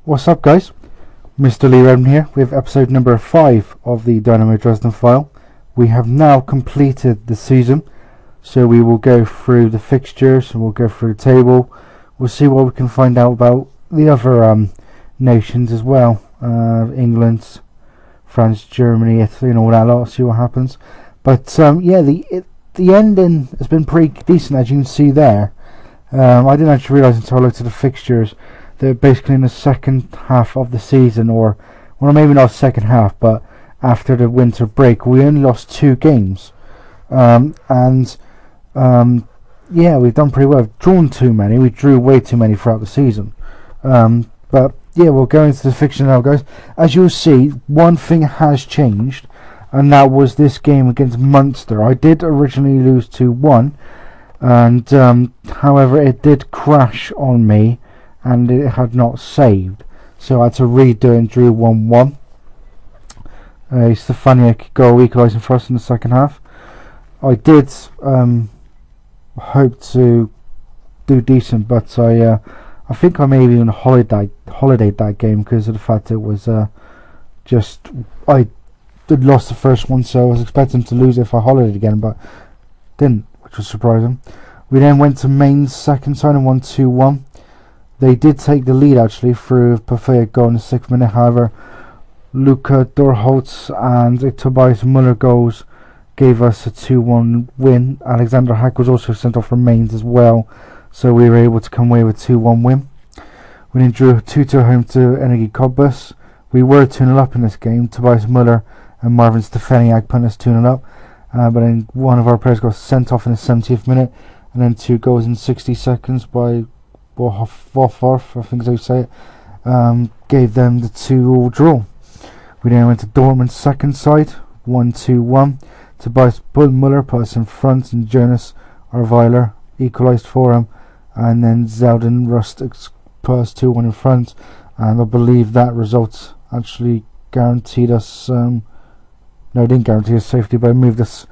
What's up, guys? Mr. Lee Redmond here with episode number 5 of the Dynamo Dresden file. We have now completed the season, so we will go through the fixtures and we'll go through the table. We'll see what we can find out about the other nations as well. England, France, Germany, Italy and all that lot. See what happens. But yeah, the ending has been pretty decent, as you can see there. I didn't actually realise until I looked at the fixtures that basically in the second half of the season, or well, maybe not second half, but after the winter break, we only lost 2 games, and yeah, we've done pretty well. We've drawn too many. We drew way too many throughout the season, but yeah, we'll go into the fixture now, guys. As you'll see, one thing has changed, and that was this game against Munster. I did originally lose 2-1, and however, it did crash on me and it had not saved, so I had to redo it and drew 1-1. Stefaniak goal equalising for us in the second half. I did hope to do decent, but I think I maybe even holidayed that game because of the fact it was just I did lost the first one, so I was expecting to lose if I holidayed again, but didn't, which was surprising. We then went to Mainz second side and won 2-1. They did take the lead actually through Perfect goal in the 6th minute. However, Luca Dorholtz and Tobias Muller goals gave us a 2-1 win. Alexander Hack was also sent off from Mainz as well, so we were able to come away with a 2-1 win. We then drew 2-2 home to Energie Cottbus. We were 2-0 up in this game. Tobias Muller and Marvin Stefaniak put us 2-0 up, but then one of our players got sent off in the 70th minute, and then 2 goals in 60 seconds by Wolfhorf, I think is how you say it, gave them the 2-2 draw. We then went to Dortmund's second side, 1-2-1. Tobias Muller put us in front, and Jonas Arveiler equalised for him, and then Zeldin Rust put us 2-1 in front, and I believe that result actually guaranteed us, no, it didn't guarantee us safety, but it moved us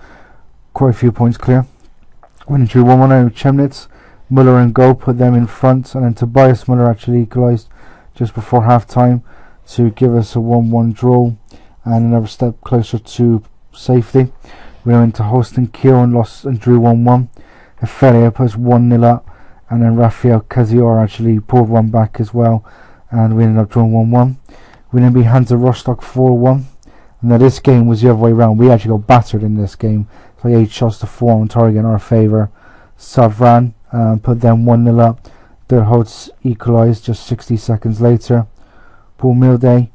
quite a few points clear. Winning drew 1-1 over Chemnitz. Muller and goal put them in front, and then Tobias Muller actually equalised just before half time to give us a 1-1 draw and another step closer to safety. We went to Holstein Kiel and lost and drew 1-1. Hefelia put us 1-0 up, and then Rafael Cazior actually pulled one back as well, and we ended up drawing 1-1. We then beat Hansa Rostock 4-1. Now this game was the other way around. We actually got battered in this game. So 8 shots to 4 on target in our favour. Savran put them 1-0 up. Derholtz equalised just 60 seconds later. Paul Milde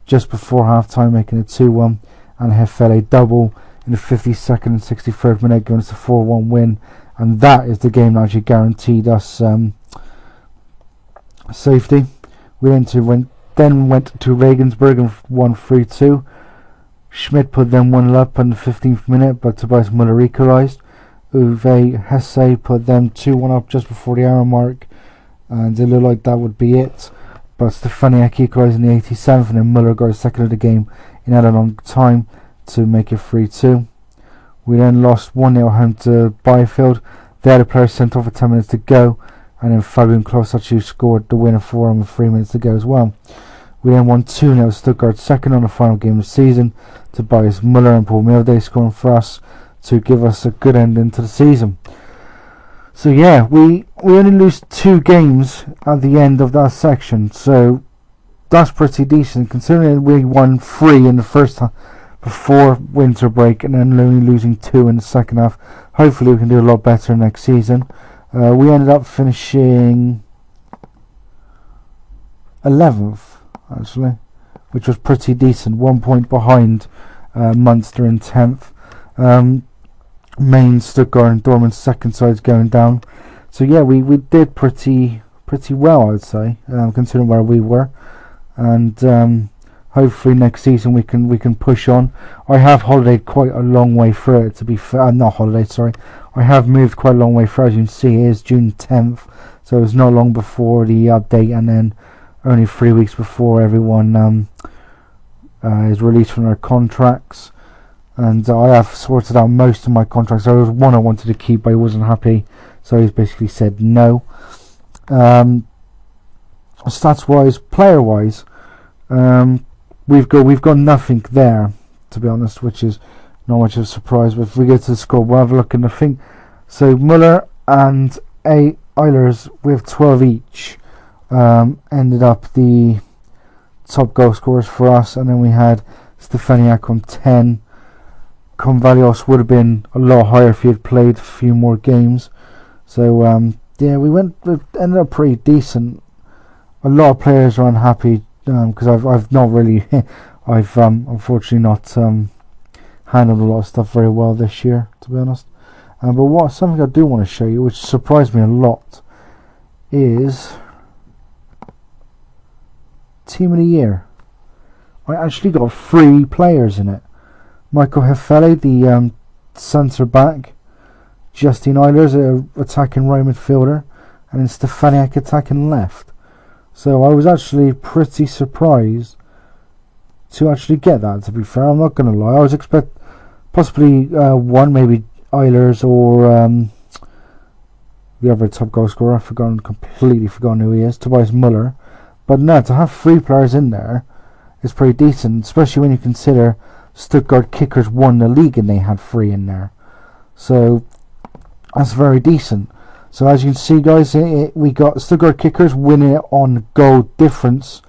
just before half time making it 2-1, and Hefele double in the 52nd and 63rd minute, giving us a 4-1 win, and that is the game that actually guaranteed us safety. We then went to Regensburg and won 3-2. Schmidt put them 1-0 up in the 15th minute, but Tobias Muller equalised. Uwe Hesse put them 2-1 up just before the hour mark, and it looked like that would be it. But Stefaniak equalised in the 87th, and then Muller got a second of the game in added on time to make it 3-2. We then lost 1-0 home to Byfield. They had a player sent off with 10 minutes to go, and then Fabian Klos actually scored the winner for them with 3 minutes to go as well. We then won 2-0 Stuttgart, second on the final game of the season. Tobias Muller and Paul Milde scoring for us to give us a good ending to the season. So yeah, we only lose 2 games at the end of that section, so that's pretty decent considering we won 3 in the first half before winter break and then only losing 2 in the second half. Hopefully we can do a lot better next season. We ended up finishing 11th actually, which was pretty decent, 1 point behind Munster in 10th. Mainz, Stuttgart and Dortmund's second sides going down. So yeah, we did pretty well, I'd say, considering where we were, and hopefully next season we can push on. I have holidayed quite a long way through it, to be fair. Not holidayed, sorry. I have moved quite a long way through. As you can see, it is June 10th, so it was not long before the update, and then only 3 weeks before everyone is released from their contracts. And I have sorted out most of my contracts. There was one I wanted to keep, but I wasn't happy, so he's basically said no. stats wise, player wise, we've got nothing there, to be honest, which is not much of a surprise. But if we get to the score, we'll have a look in the thing. So Muller and Eilers with 12 each ended up the top goal scorers for us, and then we had Stefaniak on 10. Convalios would have been a lot higher if he had played a few more games. So yeah, we ended up pretty decent. A lot of players are unhappy because I've not really I've unfortunately not handled a lot of stuff very well this year, to be honest. But something I do want to show you, which surprised me a lot, is Team of the Year. I actually got 3 players in it. Michael Hefele, the centre back, Justin Eilers, attacking right midfielder, and then Stefaniak attacking left. So I was actually pretty surprised to actually get that, to be fair. I'm not going to lie. I was expect possibly one, maybe Eilers, or the other top goal scorer. I've completely forgotten who he is, Tobias Muller. But no, to have 3 players in there is pretty decent, especially when you consider Stuttgart Kickers won the league and they had 3 in there. So that's very decent. So as you can see, guys, we got Stuttgart Kickers winning it on goal difference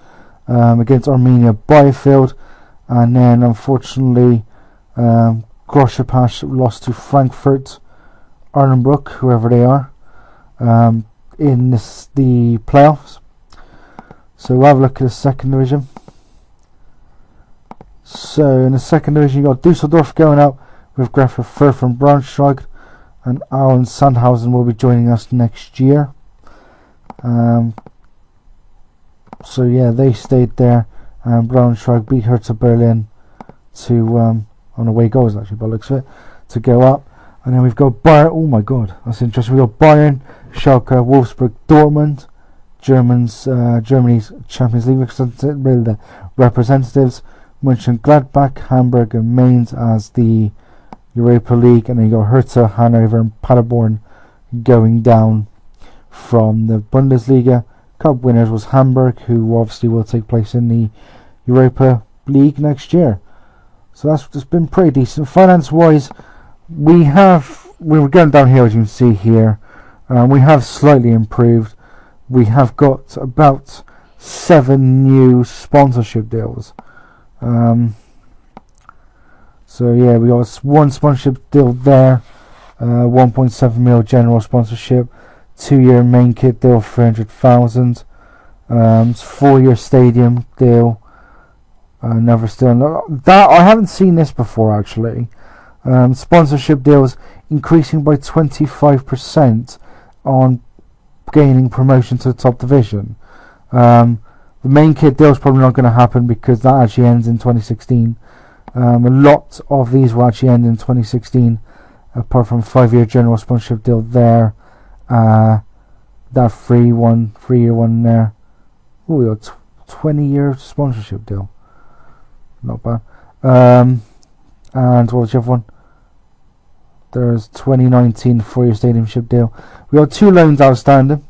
against Arminia Bielefeld, and then unfortunately Grosschepasch lost to Frankfurt Arnhenbruck, whoever they are, in the playoffs. So we'll have a look at the second division. So in the second division, you got Dusseldorf going out with Graffer Fürth from Braunschweig, and Auen Sandhausen will be joining us next year. So yeah, they stayed there, and Braunschweig beat Hertha Berlin to on away goals, actually, by the looks of it, to go up. And then we've got Bayern. Oh my God, that's interesting. We've got Bayern, Schalke, Wolfsburg, Dortmund, Germany's Champions League representatives, Mönchengladbach, Hamburg, and Mainz as the Europa League, and then you got Hertha, Hanover, and Paderborn going down from the Bundesliga. Cup winners was Hamburg, who obviously will take place in the Europa League next year. So that's just been pretty decent. Finance-wise, we were going down here, as you can see here. We have slightly improved. We have got about 7 new sponsorship deals. So yeah, we got 1 sponsorship deal there, 1.7 mil general sponsorship, 2-year main kit deal, 300,000, 4-year stadium deal, another still. That I haven't seen this before, actually. Sponsorship deals increasing by 25% on gaining promotion to the top division. The main kit deal is probably not going to happen because that actually ends in 2016. A lot of these will actually end in 2016, apart from 5-year general sponsorship deal there, that 3-year one there. Oh, we got 20-year sponsorship deal, not bad. And what was the other one? There's 2019 4-year stadiumship deal. We got 2 loans outstanding.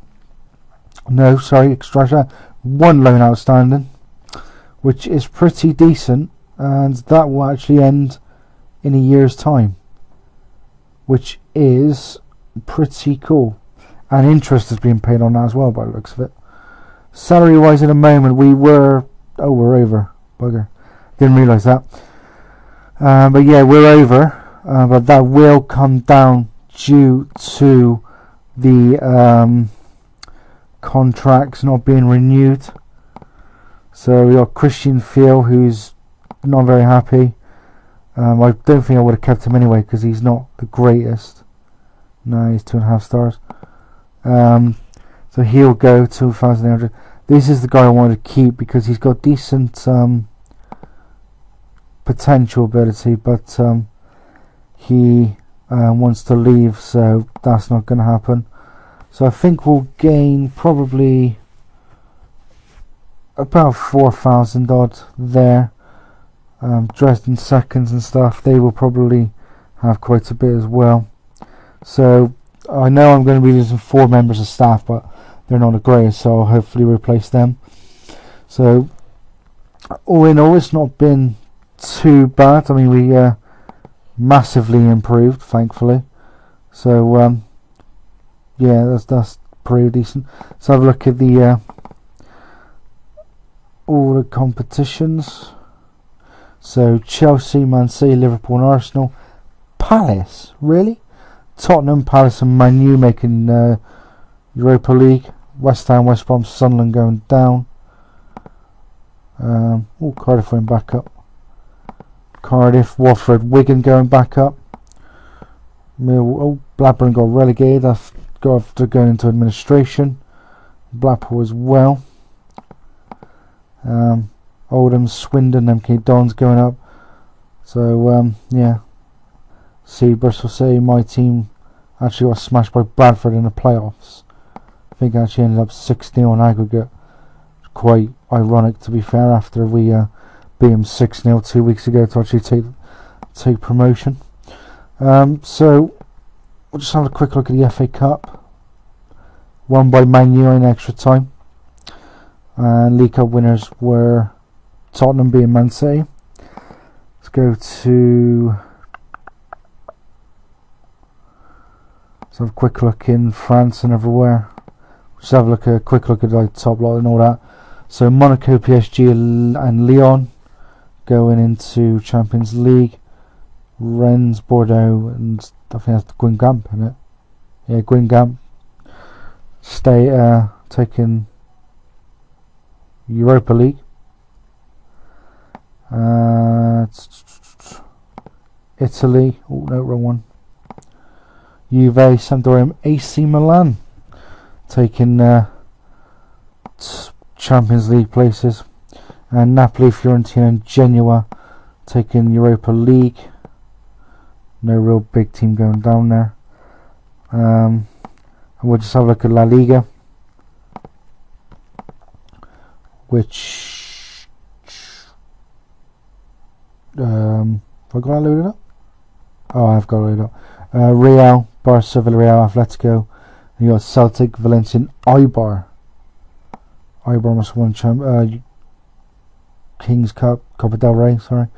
No, sorry, extra. 1 loan outstanding, which is pretty decent, and that will actually end in a year's time, which is pretty cool. And interest has been paid on that as well, by the looks of it. Salary wise, at the moment, we're over. Bugger, didn't realise that. But yeah, we're over. But that will come down due to the contracts not being renewed. So we got Christian Fiel, who's not very happy. I don't think I would have kept him anyway because he's not the greatest. No, he's 2.5 stars. So he'll go 2,800. This is the guy I wanted to keep because he's got decent potential ability, but he wants to leave, so that's not going to happen. So I think we'll gain probably about 4,000 odd there. Dresden seconds and stuff, they will probably have quite a bit as well. So I know I'm going to be losing 4 members of staff, but they're not the greatest, so I'll hopefully replace them. So all in all, it's not been too bad. I mean, we massively improved, thankfully. So yeah, that's pretty decent. So have a look at the all the competitions. So Chelsea, Man City, Liverpool and Arsenal. Palace, really? Tottenham, Palace and Man U making Europa League. West Ham, West Brom, Sunderland going down. Cardiff went back up. Cardiff, Watford, Wigan going back up. Blackburn got relegated after going into administration. Blackpool as well. Oldham, Swindon, MK Dons going up. So yeah. See, Bristol City, my team, actually got smashed by Bradford in the playoffs. I think actually ended up 6-0 on aggregate. Quite ironic, to be fair, after we beat them 6-0 2 weeks ago to actually take promotion. So we'll just have a quick look at the FA Cup. Won by Man U in extra time. And League Cup winners were Tottenham beating Man City. Let's go to... Let's have a quick look in France and everywhere. Just have a quick look at the top lot and all that. So Monaco, PSG and Lyon going into Champions League. Rennes, Bordeaux and I think that's Guingamp, isn't it? Yeah, Guingamp stay taking Europa League. Italy, oh no, wrong one. Juve, Sampdoria, AC Milan taking Champions League places, and Napoli, Fiorentina and Genoa taking Europa League. No real big team going down there. And we'll just have a look at La Liga, which have I got that loaded up? Oh, I've got it loaded up. Real, Barca, Villarreal, Atletico, and you got Celtic, Valencia, and Eibar. Eibar must have won King's Cup, Copa del Rey, sorry.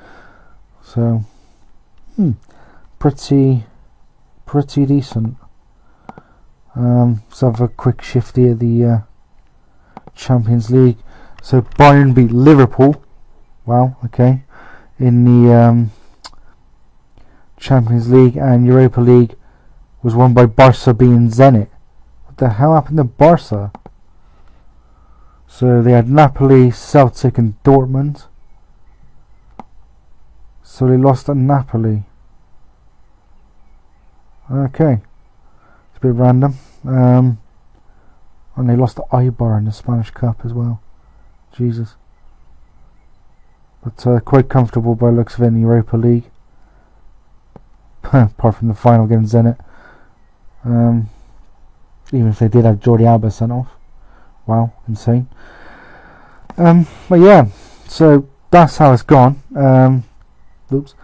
So, pretty decent. Let's have a quick shifty at the Champions League. So Bayern beat Liverpool. Wow, okay. In the Champions League, and Europa League was won by Barca beating Zenit. What the hell happened to Barca? So they had Napoli, Celtic and Dortmund. So they lost to Napoli. Okay. It's a bit random. And they lost to Eibar in the Spanish Cup as well. Jesus. But quite comfortable by the looks of it in the Europa League. Apart from the final against Zenit. Even if they did have Jordi Alba sent off. Wow, insane. But yeah, so that's how it's gone. Oops.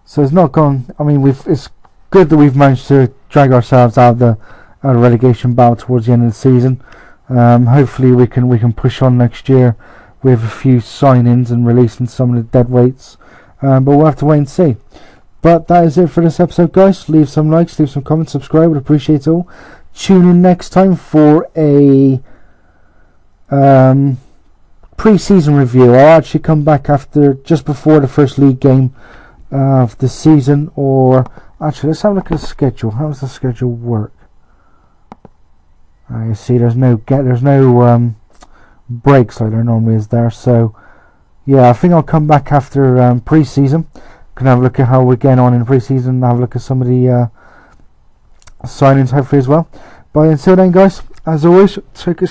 So it's not gone. I mean, it's good that we've managed to drag ourselves out of the relegation battle towards the end of the season. Hopefully we can push on next year with a few signings and releasing some of the dead weights. But we'll have to wait and see. But that is it for this episode, guys. Leave some likes, leave some comments, subscribe. Would appreciate it all. Tune in next time for a pre-season review. I'll actually come back just before the first league game of the season, or actually let's have a look at the schedule. How does the schedule work? You see, there's no breaks like there normally is there. So yeah, I think I'll come back after pre-season. Can have a look at how we're getting on in pre-season and have a look at some of the signings hopefully as well. But until then, guys, as always, take a